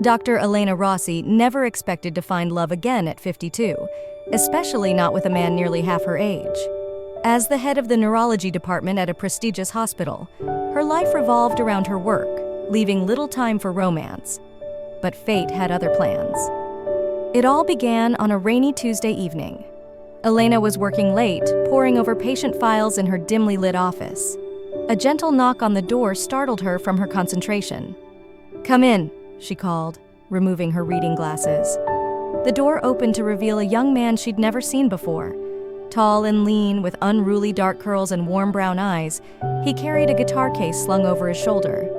Dr. Elena Rossi never expected to find love again at 52, especially not with a man nearly half her age. As the head of the neurology department at a prestigious hospital, her life revolved around her work, leaving little time for romance. But fate had other plans. It all began on a rainy Tuesday evening. Elena was working late, poring over patient files in her dimly lit office. A gentle knock on the door startled her from her concentration. "Come in," she called, removing her reading glasses. The door opened to reveal a young man she'd never seen before. Tall and lean, with unruly dark curls and warm brown eyes, he carried a guitar case slung over his shoulder.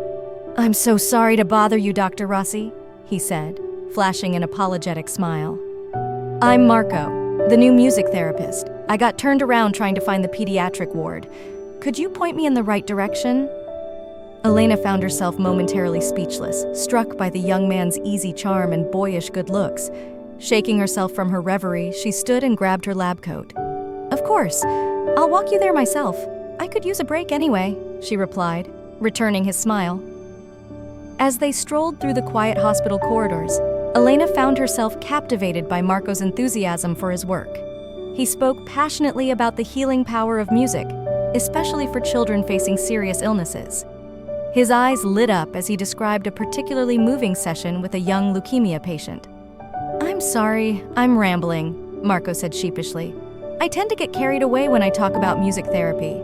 "I'm so sorry to bother you, Dr. Rossi," he said, flashing an apologetic smile. "I'm Marco, the new music therapist. I got turned around trying to find the pediatric ward. Could you point me in the right direction?" Elena found herself momentarily speechless, struck by the young man's easy charm and boyish good looks. Shaking herself from her reverie, she stood and grabbed her lab coat. "Of course, I'll walk you there myself. I could use a break anyway," she replied, returning his smile. As they strolled through the quiet hospital corridors, Elena found herself captivated by Marco's enthusiasm for his work. He spoke passionately about the healing power of music, especially for children facing serious illnesses. His eyes lit up as he described a particularly moving session with a young leukemia patient. "I'm sorry, I'm rambling," Marco said sheepishly. "I tend to get carried away when I talk about music therapy."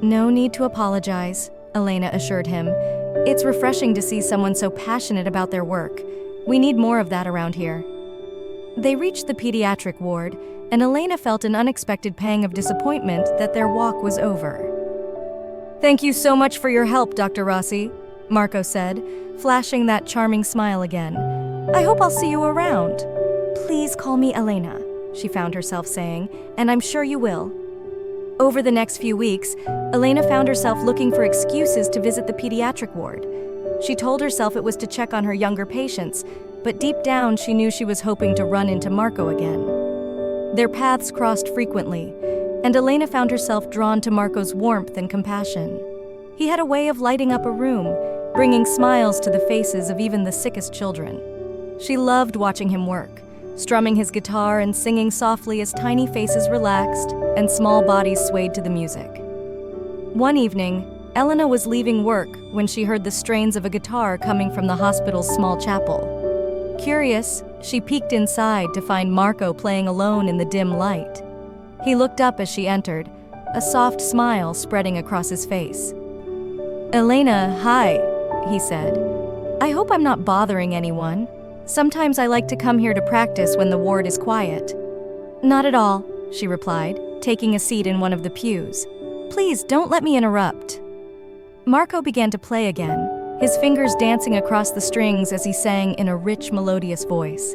"No need to apologize," Elena assured him. "It's refreshing to see someone so passionate about their work. We need more of that around here." They reached the pediatric ward, and Elena felt an unexpected pang of disappointment that their walk was over. "Thank you so much for your help, Dr. Rossi," Marco said, flashing that charming smile again. "I hope I'll see you around." "Please call me Elena," she found herself saying, "and I'm sure you will." Over the next few weeks, Elena found herself looking for excuses to visit the pediatric ward. She told herself it was to check on her younger patients, but deep down she knew she was hoping to run into Marco again. Their paths crossed frequently, and Elena found herself drawn to Marco's warmth and compassion. He had a way of lighting up a room, bringing smiles to the faces of even the sickest children. She loved watching him work, strumming his guitar and singing softly as tiny faces relaxed and small bodies swayed to the music. One evening, Elena was leaving work when she heard the strains of a guitar coming from the hospital's small chapel. Curious, she peeked inside to find Marco playing alone in the dim light. He looked up as she entered, a soft smile spreading across his face. "Elena, hi," he said. "I hope I'm not bothering anyone. Sometimes I like to come here to practice when the ward is quiet." "Not at all," she replied, taking a seat in one of the pews. "Please don't let me interrupt." Marco began to play again, his fingers dancing across the strings as he sang in a rich, melodious voice.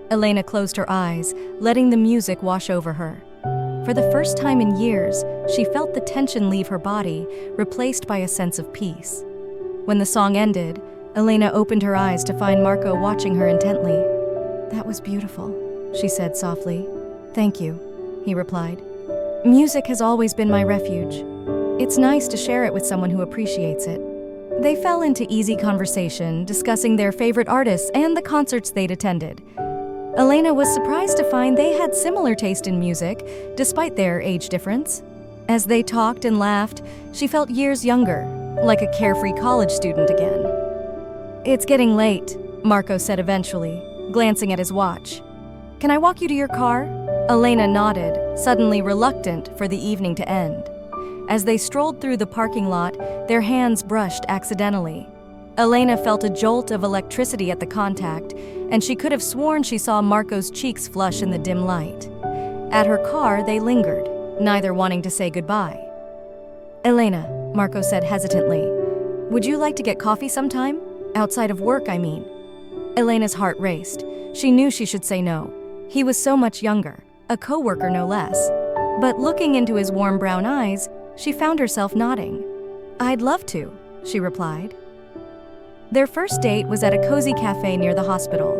Elena closed her eyes, letting the music wash over her. For the first time in years, she felt the tension leave her body, replaced by a sense of peace. When the song ended, Elena opened her eyes to find Marco watching her intently. "That was beautiful," she said softly. "Thank you," he replied. "Music has always been my refuge. It's nice to share it with someone who appreciates it." They fell into easy conversation, discussing their favorite artists and the concerts they'd attended. Elena was surprised to find they had similar taste in music, despite their age difference. As they talked and laughed, she felt years younger, like a carefree college student again. "It's getting late," Marco said eventually, glancing at his watch. "Can I walk you to your car?" Elena nodded, suddenly reluctant for the evening to end. As they strolled through the parking lot, their hands brushed accidentally. Elena felt a jolt of electricity at the contact, and she could have sworn she saw Marco's cheeks flush in the dim light. At her car, they lingered, neither wanting to say goodbye. "Elena," Marco said hesitantly, "would you like to get coffee sometime? Outside of work, I mean." Elena's heart raced. She knew she should say no. He was so much younger, a coworker no less. But looking into his warm brown eyes, she found herself nodding. "I'd love to," she replied. Their first date was at a cozy cafe near the hospital.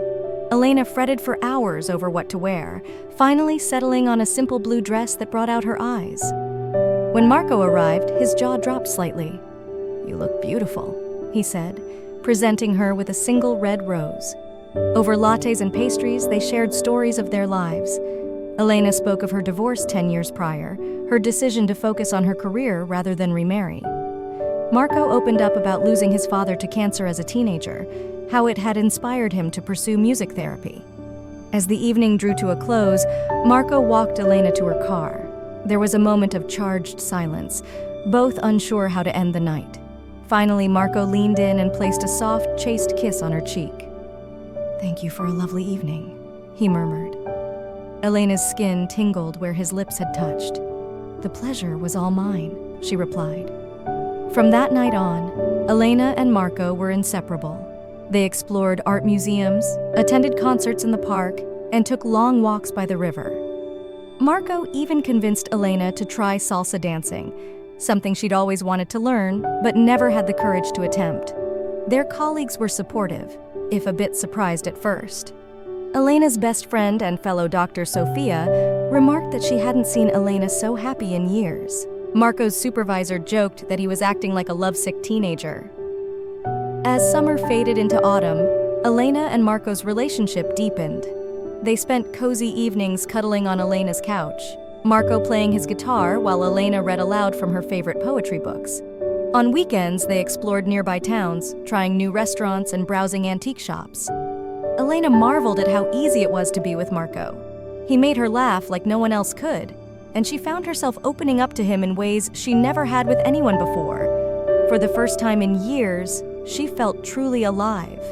Elena fretted for hours over what to wear, finally settling on a simple blue dress that brought out her eyes. When Marco arrived, his jaw dropped slightly. "You look beautiful," he said, presenting her with a single red rose. Over lattes and pastries, they shared stories of their lives. Elena spoke of her divorce 10 years prior, her decision to focus on her career rather than remarry. Marco opened up about losing his father to cancer as a teenager, how it had inspired him to pursue music therapy. As the evening drew to a close, Marco walked Elena to her car. There was a moment of charged silence, both unsure how to end the night. Finally, Marco leaned in and placed a soft, chaste kiss on her cheek. "Thank you for a lovely evening," he murmured. Elena's skin tingled where his lips had touched. "The pleasure was all mine," she replied. From that night on, Elena and Marco were inseparable. They explored art museums, attended concerts in the park, and took long walks by the river. Marco even convinced Elena to try salsa dancing, something she'd always wanted to learn, but never had the courage to attempt. Their colleagues were supportive, if a bit surprised at first. Elena's best friend and fellow doctor Sophia remarked that she hadn't seen Elena so happy in years. Marco's supervisor joked that he was acting like a lovesick teenager. As summer faded into autumn, Elena and Marco's relationship deepened. They spent cozy evenings cuddling on Elena's couch, Marco playing his guitar while Elena read aloud from her favorite poetry books. On weekends, they explored nearby towns, trying new restaurants and browsing antique shops. Elena marveled at how easy it was to be with Marco. He made her laugh like no one else could, and she found herself opening up to him in ways she never had with anyone before. For the first time in years, she felt truly alive.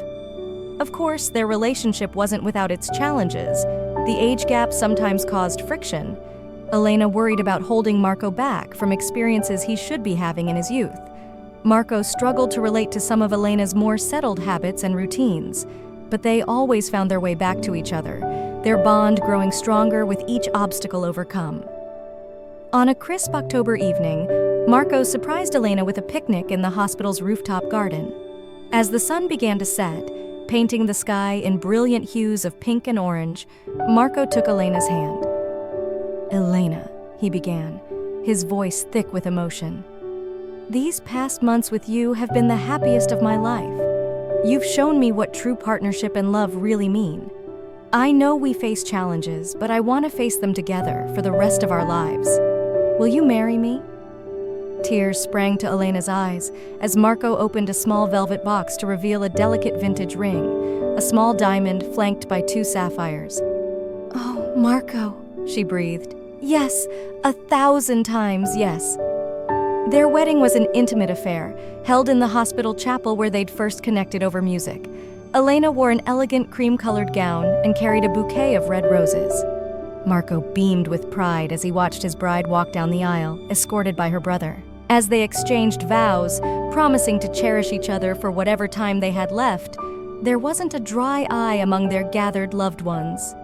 Of course, their relationship wasn't without its challenges. The age gap sometimes caused friction. Elena worried about holding Marco back from experiences he should be having in his youth. Marco struggled to relate to some of Elena's more settled habits and routines, but they always found their way back to each other, their bond growing stronger with each obstacle overcome. On a crisp October evening, Marco surprised Elena with a picnic in the hospital's rooftop garden. As the sun began to set, painting the sky in brilliant hues of pink and orange, Marco took Elena's hand. "Elena," he began, his voice thick with emotion. "These past months with you have been the happiest of my life. You've shown me what true partnership and love really mean. I know we face challenges, but I want to face them together for the rest of our lives. Will you marry me?" Tears sprang to Elena's eyes as Marco opened a small velvet box to reveal a delicate vintage ring, a small diamond flanked by 2 sapphires. "Oh, Marco," she breathed. "Yes, 1,000 times yes." Their wedding was an intimate affair, held in the hospital chapel where they'd first connected over music. Elena wore an elegant cream-colored gown and carried a bouquet of red roses. Marco beamed with pride as he watched his bride walk down the aisle, escorted by her brother. As they exchanged vows, promising to cherish each other for whatever time they had left, there wasn't a dry eye among their gathered loved ones.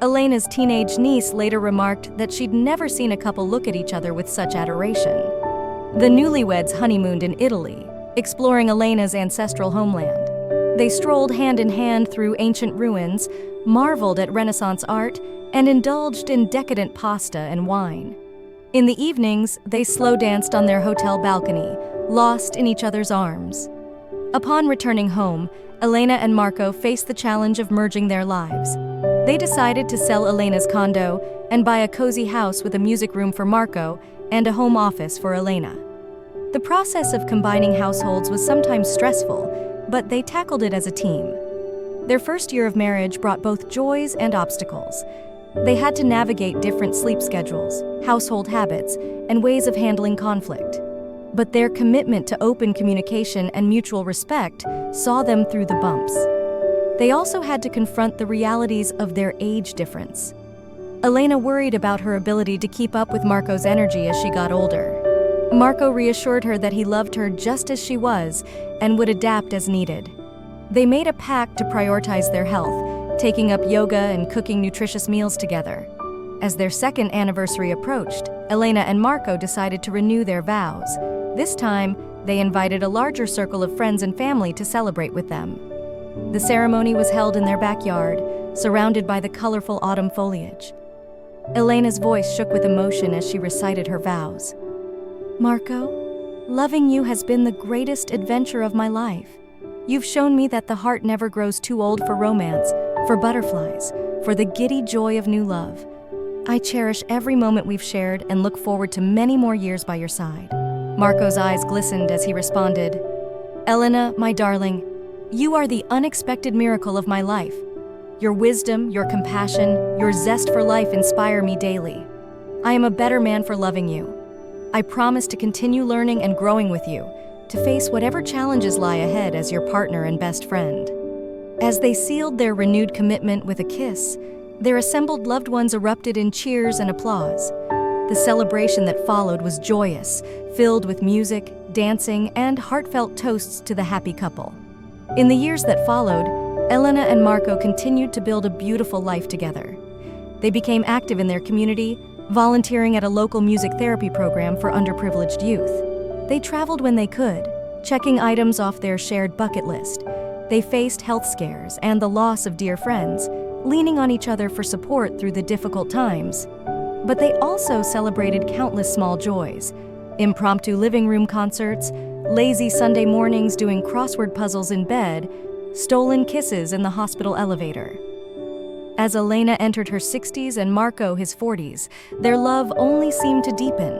Elena's teenage niece later remarked that she'd never seen a couple look at each other with such adoration. The newlyweds honeymooned in Italy, exploring Elena's ancestral homeland. They strolled hand in hand through ancient ruins, marveled at Renaissance art, and indulged in decadent pasta and wine. In the evenings, they slow danced on their hotel balcony, lost in each other's arms. Upon returning home, Elena and Marco faced the challenge of merging their lives. They decided to sell Elena's condo and buy a cozy house with a music room for Marco and a home office for Elena. The process of combining households was sometimes stressful, but they tackled it as a team. Their first year of marriage brought both joys and obstacles. They had to navigate different sleep schedules, household habits, and ways of handling conflict. But their commitment to open communication and mutual respect saw them through the bumps. They also had to confront the realities of their age difference. Elena worried about her ability to keep up with Marco's energy as she got older. Marco reassured her that he loved her just as she was and would adapt as needed. They made a pact to prioritize their health, taking up yoga and cooking nutritious meals together. As their second anniversary approached, Elena and Marco decided to renew their vows. This time, they invited a larger circle of friends and family to celebrate with them. The ceremony was held in their backyard, surrounded by the colorful autumn foliage. Elena's voice shook with emotion as she recited her vows. "Marco, loving you has been the greatest adventure of my life. You've shown me that the heart never grows too old for romance, for butterflies, for the giddy joy of new love. I cherish every moment we've shared and look forward to many more years by your side." Marco's eyes glistened as he responded, "Elena, my darling, you are the unexpected miracle of my life. Your wisdom, your compassion, your zest for life inspire me daily. I am a better man for loving you. I promise to continue learning and growing with you, to face whatever challenges lie ahead as your partner and best friend." As they sealed their renewed commitment with a kiss, their assembled loved ones erupted in cheers and applause. The celebration that followed was joyous, filled with music, dancing, and heartfelt toasts to the happy couple. In the years that followed, Elena and Marco continued to build a beautiful life together. They became active in their community, volunteering at a local music therapy program for underprivileged youth. They traveled when they could, checking items off their shared bucket list. They faced health scares and the loss of dear friends, leaning on each other for support through the difficult times. But they also celebrated countless small joys: impromptu living room concerts, lazy Sunday mornings doing crossword puzzles in bed, stolen kisses in the hospital elevator. As Elena entered her 60s and Marco his 40s, their love only seemed to deepen.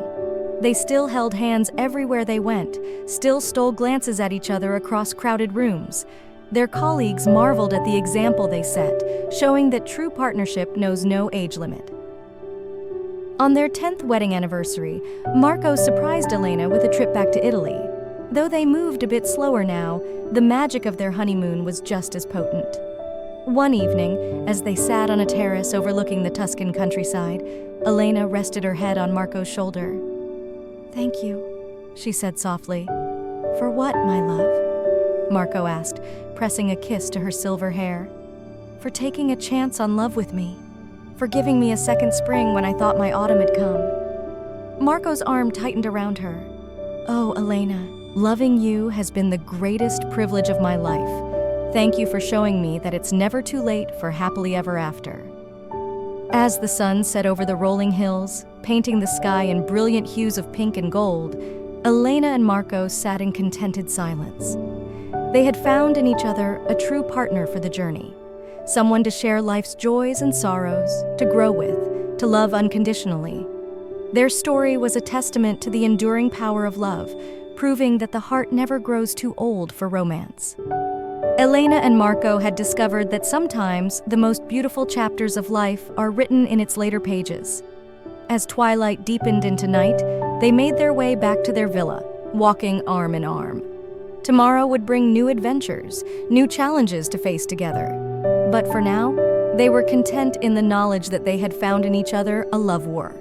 They still held hands everywhere they went, still stole glances at each other across crowded rooms. Their colleagues marveled at the example they set, showing that true partnership knows no age limit. On their 10th wedding anniversary, Marco surprised Elena with a trip back to Italy. Though they moved a bit slower now, the magic of their honeymoon was just as potent. One evening, as they sat on a terrace overlooking the Tuscan countryside, Elena rested her head on Marco's shoulder. "Thank you," she said softly. "For what, my love?" Marco asked, pressing a kiss to her silver hair. "For taking a chance on love with me. For giving me a second spring when I thought my autumn had come." Marco's arm tightened around her. "Oh, Elena, loving you has been the greatest privilege of my life. Thank you for showing me that it's never too late for happily ever after." As the sun set over the rolling hills, painting the sky in brilliant hues of pink and gold, Elena and Marco sat in contented silence. They had found in each other a true partner for the journey, someone to share life's joys and sorrows, to grow with, to love unconditionally. Their story was a testament to the enduring power of love, proving that the heart never grows too old for romance. Elena and Marco had discovered that sometimes the most beautiful chapters of life are written in its later pages. As twilight deepened into night, they made their way back to their villa, walking arm in arm. Tomorrow would bring new adventures, new challenges to face together. But for now, they were content in the knowledge that they had found in each other a love war.